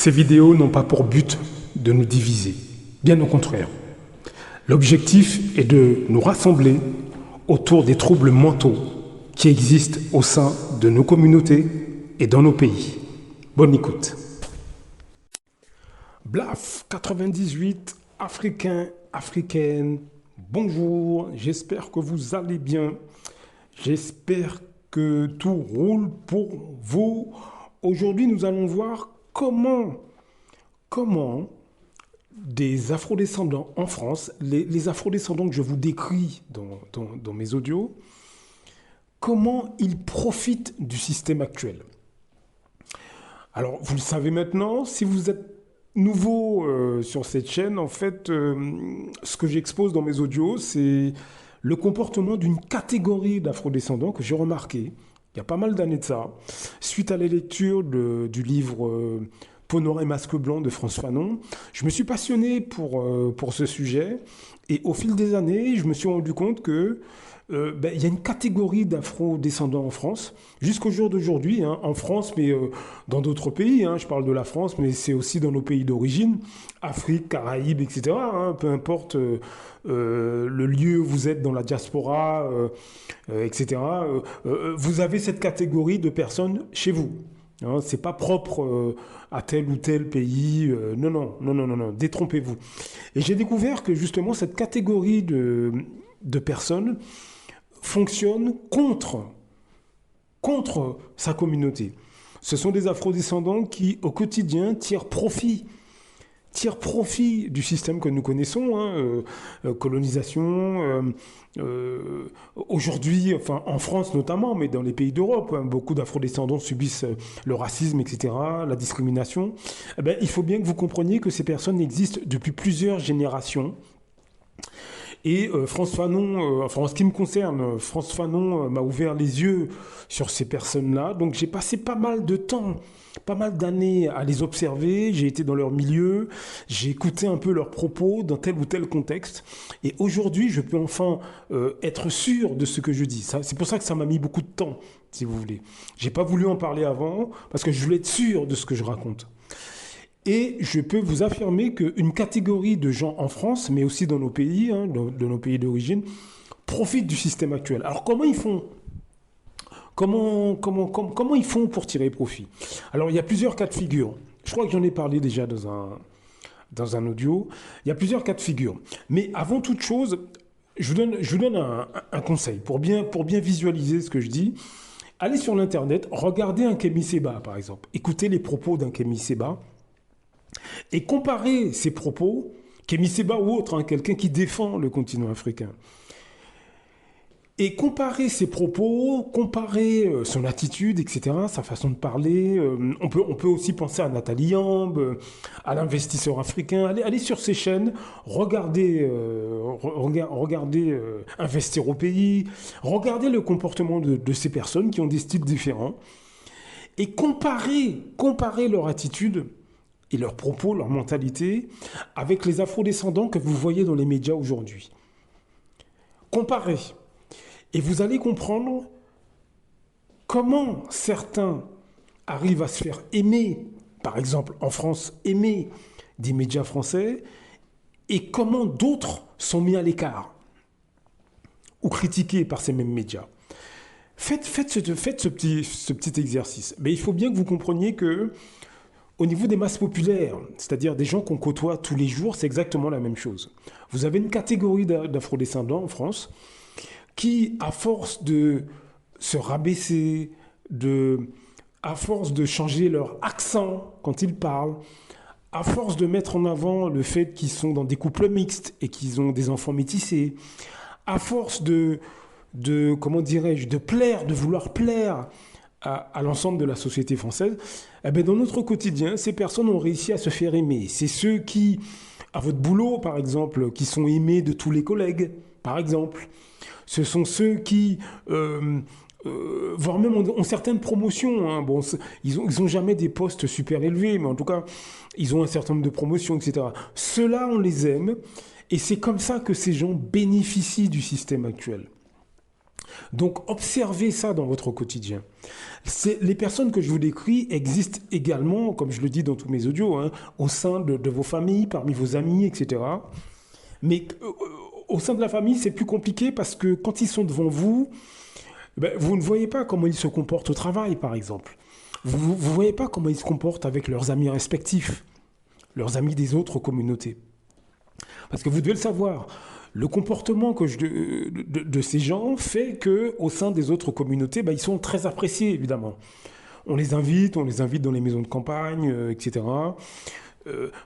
Ces vidéos n'ont pas pour but de nous diviser, bien au contraire. L'objectif est de nous rassembler autour des troubles mentaux qui existent au sein de nos communautés et dans nos pays. Bonne écoute. Blaf 98, Africains, Africaines, bonjour, j'espère que vous allez bien. J'espère que tout roule pour vous. Aujourd'hui, nous allons voir comment des afrodescendants en France, les afrodescendants que je vous décris dans mes audios, comment ils profitent du système actuel. Alors, vous le savez maintenant, si vous êtes nouveau sur cette chaîne, en fait, ce que j'expose dans mes audios, c'est le comportement d'une catégorie d'afrodescendants que j'ai remarqué, il y a pas mal d'années de ça, suite à la lecture du livre Peau noire et masque blanc de Frantz Fanon. Je me suis passionné pour ce sujet et au fil des années, je me suis rendu compte que il y a une catégorie d'afro-descendants en France, jusqu'au jour d'aujourd'hui, en France, mais dans d'autres pays. Je parle de la France, mais c'est aussi dans nos pays d'origine, Afrique, Caraïbes, etc. Peu importe le lieu où vous êtes dans la diaspora, etc. Vous avez cette catégorie de personnes chez vous. C'est pas propre à tel ou tel pays. Non, détrompez-vous. Et j'ai découvert que justement cette catégorie de personnes fonctionne contre sa communauté. Ce sont des afrodescendants qui, au quotidien, tirent profit du système que nous connaissons, colonisation, aujourd'hui, enfin en France notamment, mais dans les pays d'Europe, beaucoup d'afrodescendants subissent le racisme, etc., la discrimination. Il faut bien que vous compreniez que ces personnes existent depuis plusieurs générations. Et Frantz Fanon, en ce qui me concerne, Frantz Fanon m'a ouvert les yeux sur ces personnes-là. Donc j'ai passé pas mal de temps, pas mal d'années à les observer. J'ai été dans leur milieu, j'ai écouté un peu leurs propos dans tel ou tel contexte. Et aujourd'hui, je peux enfin être sûr de ce que je dis. C'est pour ça que ça m'a mis beaucoup de temps, si vous voulez. J'ai pas voulu en parler avant parce que je voulais être sûr de ce que je raconte. Et je peux vous affirmer qu'une catégorie de gens en France, mais aussi dans nos pays, de nos pays d'origine, profite du système actuel. Alors comment ils font ? Comment ils font pour tirer profit ? Alors il y a plusieurs cas de figure. Je crois que j'en ai parlé déjà dans un audio. Il y a plusieurs cas de figure. Mais avant toute chose, je vous donne un conseil pour bien visualiser ce que je dis. Allez sur l'internet, regardez un Kémy Séba par exemple. Écoutez les propos d'un Kémy Séba. Et comparer ces propos, Kémy Séba ou autre, quelqu'un qui défend le continent africain, et comparer ses propos, comparer son attitude, etc., sa façon de parler. On peut aussi penser à Nathalie Yamb, à l'investisseur africain. Allez sur ces chaînes, regardez Investir au pays, regardez le comportement de ces personnes qui ont des styles différents, et comparer leur attitude et leurs propos, leur mentalité, avec les afrodescendants que vous voyez dans les médias aujourd'hui. Comparez. Et vous allez comprendre comment certains arrivent à se faire aimer, par exemple en France, aimer des médias français, et comment d'autres sont mis à l'écart ou critiqués par ces mêmes médias. Faites ce petit exercice. Mais il faut bien que vous compreniez que au niveau des masses populaires, c'est-à-dire des gens qu'on côtoie tous les jours, c'est exactement la même chose. Vous avez une catégorie d'afrodescendants en France qui, à force de se rabaisser, à force de changer leur accent quand ils parlent, à force de mettre en avant le fait qu'ils sont dans des couples mixtes et qu'ils ont des enfants métissés, à force de vouloir plaire à l'ensemble de la société française, dans notre quotidien, ces personnes ont réussi à se faire aimer. C'est ceux qui, à votre boulot par exemple, qui sont aimés de tous les collègues, par exemple. Ce sont ceux qui, voire même ont certaines promotions. Bon, ils ont jamais des postes super élevés, mais en tout cas, ils ont un certain nombre de promotions, etc. Ceux-là, on les aime, et c'est comme ça que ces gens bénéficient du système actuel. Donc observez ça dans votre quotidien. Les personnes que je vous décris existent également, comme je le dis dans tous mes audios, hein, au sein de vos familles, parmi vos amis, etc. Mais au sein de la famille, c'est plus compliqué parce que quand ils sont devant vous, ben, vous ne voyez pas comment ils se comportent au travail, par exemple. Vous ne voyez pas comment ils se comportent avec leurs amis respectifs, leurs amis des autres communautés. Parce que vous devez le savoir, le comportement de ces gens fait qu'au sein des autres communautés, ben, ils sont très appréciés, évidemment. On les invite dans les maisons de campagne, etc.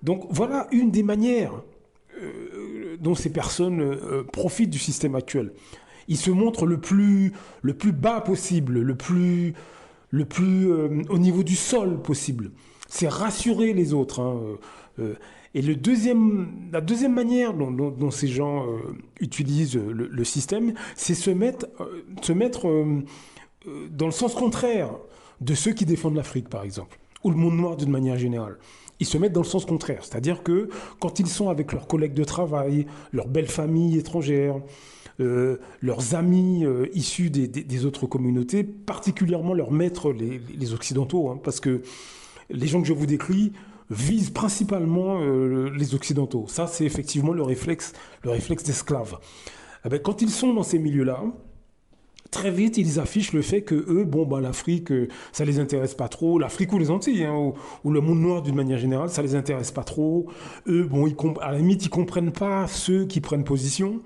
Donc voilà une des manières dont ces personnes profitent du système actuel. Ils se montrent le plus bas possible, le plus au niveau du sol possible. C'est rassurer les autres. Hein. Et la deuxième manière dont ces gens utilisent le système, c'est se mettre dans le sens contraire de ceux qui défendent l'Afrique, par exemple, ou le monde noir d'une manière générale. Ils se mettent dans le sens contraire, c'est-à-dire que quand ils sont avec leurs collègues de travail, leurs belles familles étrangères, leurs amis issus des autres communautés, particulièrement leurs maîtres, les Occidentaux, hein, parce que les gens que je vous décris visent principalement les Occidentaux. Ça, c'est effectivement le réflexe d'esclave. Eh bien, quand ils sont dans ces milieux-là, très vite, ils affichent le fait que eux, bon, bah, l'Afrique, ça les intéresse pas trop. L'Afrique ou les Antilles, hein, ou le monde noir d'une manière générale, ça les intéresse pas trop. Eux, bon, à la limite, ils comprennent pas ceux qui prennent position.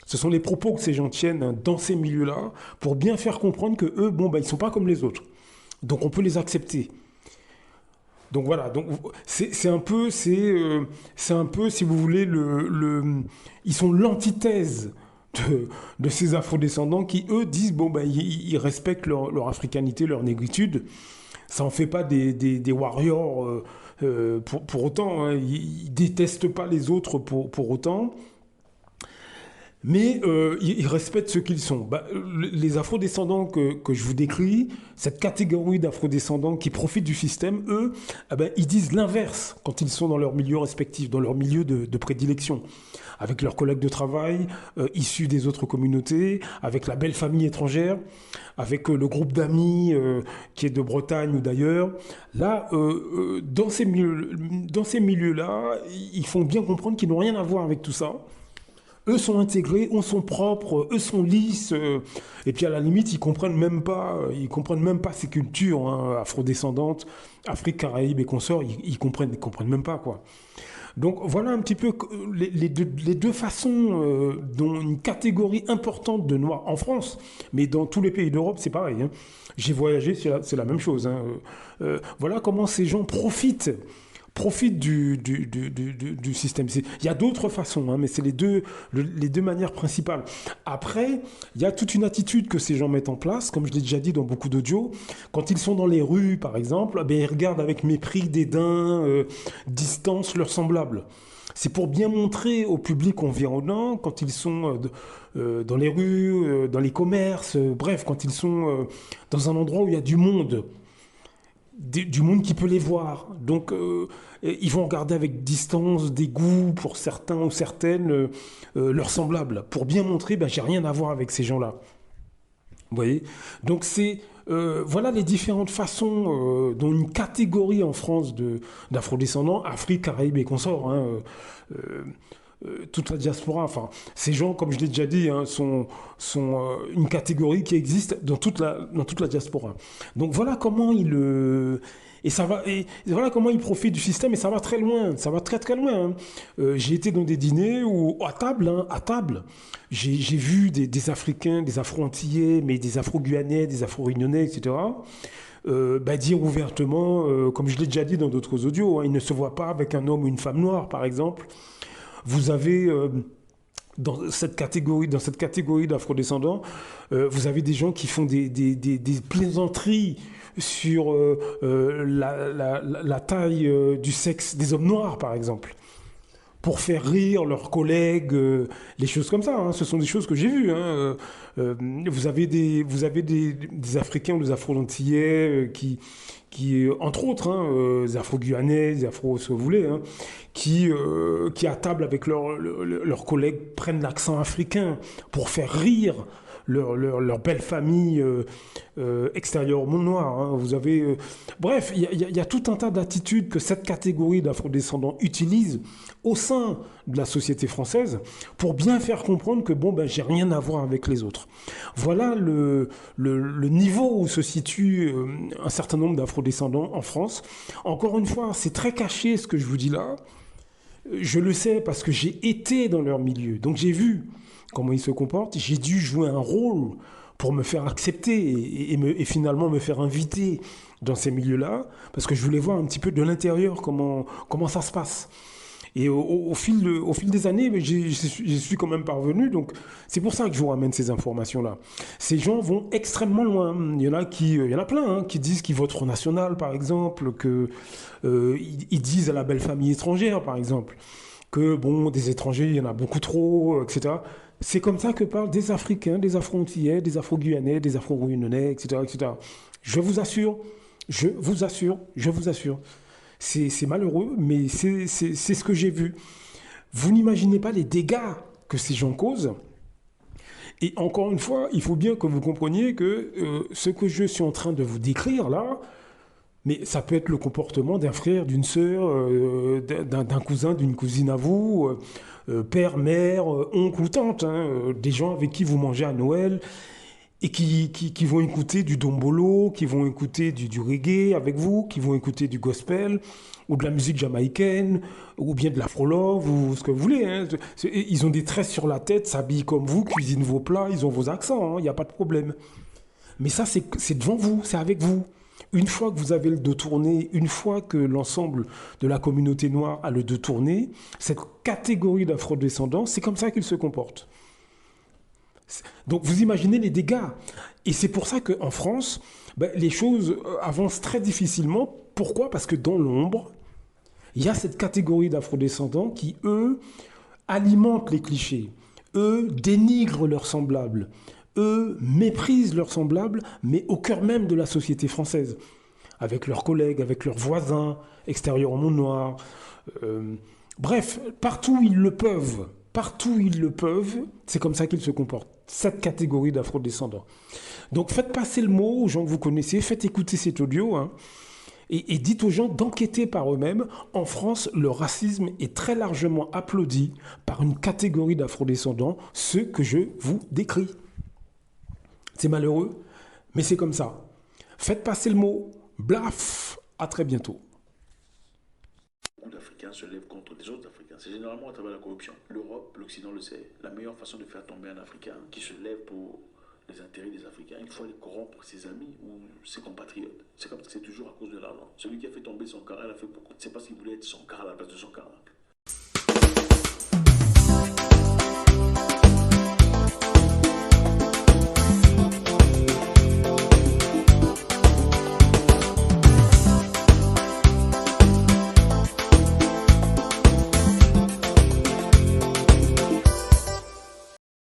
Ce sont les propos que ces gens tiennent dans ces milieux-là pour bien faire comprendre que eux, bon, bah, ils sont pas comme les autres. Donc, on peut les accepter. Donc voilà, donc c'est un peu, si vous voulez, ils sont l'antithèse de ces afrodescendants qui, eux, disent, bon, ben, ils respectent leur africanité, leur négritude. Ça en fait pas des warriors pour autant. Hein. Ils détestent pas les autres pour autant. Mais ils respectent ce qu'ils sont. Bah, les afrodescendants que je vous décris, cette catégorie d'afrodescendants qui profitent du système, eux, eh ben, ils disent l'inverse quand ils sont dans leur milieu respectif, dans leur milieu de prédilection, avec leurs collègues de travail, issus des autres communautés, avec la belle famille étrangère, avec le groupe d'amis qui est de Bretagne ou d'ailleurs. Là, dans ces milieux-là, ils font bien comprendre qu'ils n'ont rien à voir avec tout ça. Eux sont intégrés, eux sont propres, eux sont lisses, et puis à la limite, ils comprennent même pas ces cultures hein, afrodescendantes, Afrique, Caraïbes et consorts, ils comprennent même pas quoi. Donc voilà un petit peu les deux façons dont une catégorie importante de Noirs en France, mais dans tous les pays d'Europe, c'est pareil. Hein. J'ai voyagé, c'est la même chose. Hein. Voilà comment ces gens profitent du système. Il y a d'autres façons, hein, mais c'est les deux manières principales. Après, il y a toute une attitude que ces gens mettent en place, comme je l'ai déjà dit dans beaucoup d'audios. Quand ils sont dans les rues, par exemple, ben, ils regardent avec mépris, dédain, distance leurs semblables. C'est pour bien montrer au public environnant, quand ils sont dans les rues, dans les commerces, bref, quand ils sont dans un endroit où il y a du monde qui peut les voir. Donc, ils vont regarder avec distance, dégoût pour certains ou certaines leurs semblables, pour bien montrer, ben, j'ai rien à voir avec ces gens-là. Vous voyez ? Donc, voilà les différentes façons dont une catégorie en France d'afrodescendants, Afrique, Caraïbes et consorts, hein, toute la diaspora, enfin, ces gens, comme je l'ai déjà dit, hein, sont une catégorie qui existe dans toute la diaspora. Donc voilà comment et voilà comment ils profitent du système, et ça va très loin, ça va très très loin. Hein. J'ai été dans des dîners où, à table, j'ai vu des Africains, des Afro-Antillais, mais des Afro-Guyanais, des Afro-Réunionnais, etc., dire ouvertement, comme je l'ai déjà dit dans d'autres audios, hein, ils ne se voient pas avec un homme ou une femme noire, par exemple. Vous avez dans cette catégorie d'afrodescendants, vous avez des gens qui font des plaisanteries sur la taille du sexe des hommes noirs, par exemple, pour faire rire leurs collègues, les choses comme ça. Hein. Ce sont des choses que j'ai vues. Hein. Vous avez des Africains ou des Afro-Antillais qui entre autres, hein, des Afro-Guyanais, des Afro, ce que vous voulez, hein, qui à table avec leurs collègues prennent l'accent africain pour faire rire leur belle famille extérieure au monde noir. Hein. Vous avez, bref, il y a tout un tas d'attitudes que cette catégorie d'afrodescendants utilise au sein de la société française pour bien faire comprendre que bon, ben, j'ai rien à voir avec les autres. Voilà le niveau où se situe un certain nombre d'afrodescendants en France. Encore une fois, c'est très caché ce que je vous dis là. Je le sais parce que j'ai été dans leur milieu. Donc j'ai vu comment ils se comportent. J'ai dû jouer un rôle pour me faire accepter et finalement me faire inviter dans ces milieux-là, parce que je voulais voir un petit peu de l'intérieur comment ça se passe. Et au fil des années, j'y suis quand même parvenu. Donc, c'est pour ça que je vous ramène ces informations-là. Ces gens vont extrêmement loin. Il y en a plein qui disent qu'ils votent Front National, par exemple, ils disent à la belle famille étrangère, par exemple, que bon, des étrangers, il y en a beaucoup trop, etc. C'est comme ça que parlent des Africains, des Afro-Antillais, des Afro-Guyanais, des Afro-Réunionnais, etc., etc. Je vous assure, je vous assure, je vous assure. C'est malheureux, mais c'est ce que j'ai vu. Vous n'imaginez pas les dégâts que ces gens causent. Et encore une fois, il faut bien que vous compreniez que ce que je suis en train de vous décrire là, mais ça peut être le comportement d'un frère, d'une sœur, d'un cousin, d'une cousine à vous, père, mère, oncle ou tante, hein, des gens avec qui vous mangez à Noël et qui vont écouter du dombolo, qui vont écouter du reggae avec vous, qui vont écouter du gospel ou de la musique jamaïcaine ou bien de l'afro-love ou ce que vous voulez. Hein. Ils ont des tresses sur la tête, s'habillent comme vous, cuisinent vos plats, ils ont vos accents, il n'y a pas de problème. Mais ça, c'est devant vous, c'est avec vous. Une fois que vous avez le dos tourné, une fois que l'ensemble de la communauté noire a le dos tourné, cette catégorie d'afrodescendants, c'est comme ça qu'ils se comportent. Donc vous imaginez les dégâts. Et c'est pour ça qu'en France, ben, les choses avancent très difficilement. Pourquoi? Parce que dans l'ombre, il y a cette catégorie d'afrodescendants qui, eux, alimentent les clichés. Eux, dénigrent leurs semblables. Eux, méprisent leurs semblables, mais au cœur même de la société française. Avec leurs collègues, avec leurs voisins, extérieurs au monde noir. Bref, partout où ils le peuvent. Partout où ils le peuvent, c'est comme ça qu'ils se comportent. Cette catégorie d'afrodescendants. Donc faites passer le mot aux gens que vous connaissez, faites écouter cet audio, hein, et dites aux gens d'enquêter par eux-mêmes. En France, le racisme est très largement applaudi par une catégorie d'afrodescendants, ceux que je vous décris. C'est malheureux, mais c'est comme ça. Faites passer le mot. Blaf, à très bientôt. Beaucoup d'Africains se lèvent contre des autres Africains. C'est généralement à travers la corruption. L'Europe, l'Occident le sait. La meilleure façon de faire tomber un Africain qui se lève pour les intérêts des Africains, il faut aller corrompre ses amis ou ses compatriotes. C'est comme ça, c'est toujours à cause de l'argent. Celui qui a fait tomber son cara, il a fait pourquoi? C'est parce qu'il voulait être son cara à la place de son cara.